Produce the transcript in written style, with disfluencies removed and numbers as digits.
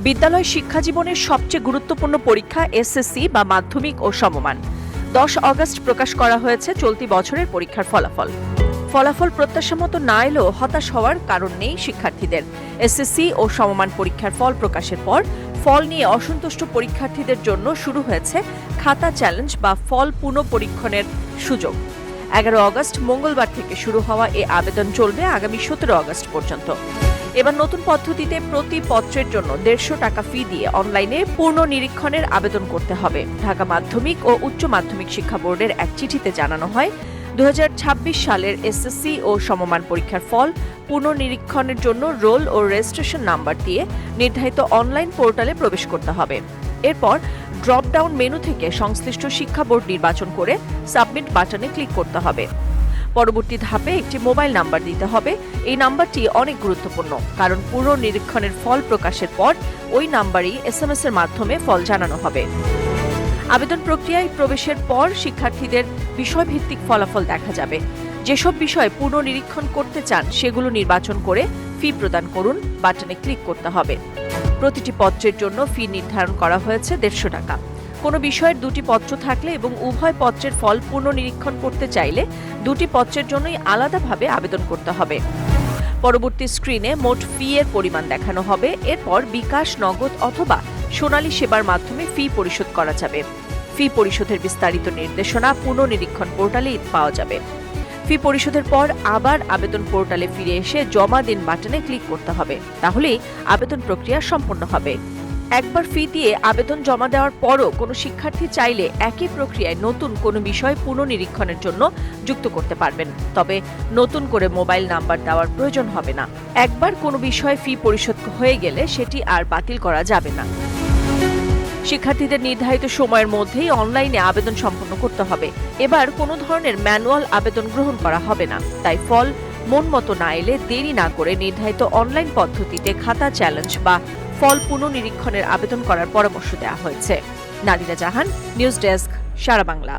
বিদ্যালয় শিক্ষা জীবনের সবচেয়ে গুরুত্বপূর্ণ পরীক্ষা এসএসসি বা মাধ্যমিক ও সমমান। 10 আগস্ট প্রকাশ করা হয়েছে চলতি বছরের পরীক্ষার ফলাফল প্রত্যাশা মতো না এলেও হতাশ হওয়ার কারণ নেই শিক্ষার্থীদের। এসএসসি ও সমমান পরীক্ষার ফল প্রকাশের পর ফল নিয়ে অসন্তুষ্ট পরীক্ষার্থীদের জন্য শুরু হয়েছে খাতা চ্যালেঞ্জ বা ফল পুনঃপরীক্ষণের সুযোগ। 11 আগস্ট মঙ্গলবার থেকে শুরু হওয়া এ আবেদন চলবে আগামী 17 আগস্ট পর্যন্ত। এবার নতুন পদ্ধতিতে প্রতি পত্রের জন্য 150 টাকা ফি দিয়ে অনলাইনে পূর্ণ নিরীক্ষণের আবেদন করতে হবে। ঢাকা মাধ্যমিক ও উচ্চ মাধ্যমিক শিক্ষা বোর্ডের এক চিঠিতে জানানো হয়, 2026 সালের এসএসসি ও সমমান পরীক্ষার ফল পুনঃনিরীক্ষণের জন্য রোল ও রেজিস্ট্রেশন নাম্বার দিয়ে নির্ধারিত অনলাইন পোর্টালে প্রবেশ করতে হবে। এরপর ড্রপ ডাউন মেনু থেকে সংশ্লিষ্ট শিক্ষা বোর্ড নির্বাচন করে সাবমিট বাটনে ক্লিক করতে হবে। পরবর্তী ধাপে একটি মোবাইল নাম্বার দিতে হবে। এই নাম্বারটি অনেক গুরুত্বপূর্ণ, কারণ পুরো নিরীক্ষণের ফল প্রকাশের পর ওই নাম্বারই এসএমএস এর মাধ্যমে ফল জানানো হবে। আবেদন প্রক্রিয়ায় প্রবেশের পর শিক্ষার্থীদের বিষয়ভিত্তিক ফলাফল দেখা যাবে। যেসব বিষয় পুনঃনিরীক্ষণ করতে চান সেগুলো নির্বাচন করে ফি প্রদান করুন বাটনে ক্লিক করতে হবে। প্রতিটি পত্রের জন্য ফি নির্ধারণ করা হয়েছে 150 টাকা। কোনো বিষয়ের 2টি পত্র থাকলে এবং উভয় পত্রের ফল পুনঃনিরীক্ষণ করতে চাইলে 2টি পত্রের জন্যই আলাদাভাবে আবেদন করতে হবে। পরবর্তী স্ক্রিনে মোট ফি এর পরিমাণ দেখানো হবে। এরপর বিকাশ, নগদ অথবা সোনালী সেবার মাধ্যমে ফি পরিশোধ করা যাবে। ফি পরিশোধের বিস্তারিত নির্দেশনা পুনঃনিরীক্ষণ পোর্টালে পাওয়া যাবে। ফি পরিশোধের পর আবার আবেদন পোর্টালে ফিরে এসে জমা দিন বাটনে ক্লিক করতে হবে। তাহলেই আবেদন প্রক্রিয়া সম্পন্ন হবে। একবার ফি দিয়ে আবেদন জমা দেওয়ার পরও কোনো শিক্ষার্থী চাইলে একই প্রক্রিয়ায় নতুন কোনো বিষয় পুনঃনিরীক্ষণের জন্য যুক্ত করতে পারবেন। তবে নতুন করে মোবাইল নাম্বার দেওয়ার প্রয়োজন হবে না। একবার কোনো বিষয়ে ফি পরিশোধ হয়ে গেলে সেটি আর বাতিল করা যাবে না। শিক্ষার্থীদের নির্ধারিত সময়ের মধ্যেই অনলাইনে আবেদন সম্পন্ন করতে হবে। এবার কোনো ধরনের ম্যানুয়াল আবেদন গ্রহণ করা হবে না। তাই ফল মন মতো না এলে দেরি না করে নির্ধারিত অনলাইন পদ্ধতিতে খাতা চ্যালেঞ্জ বা ফল পুনঃনিরীক্ষণের আবেদন করার পরামর্শ দেওয়া হয়েছে। নাদিরা জাহান, নিউজ ডেস্ক, সারা বাংলা।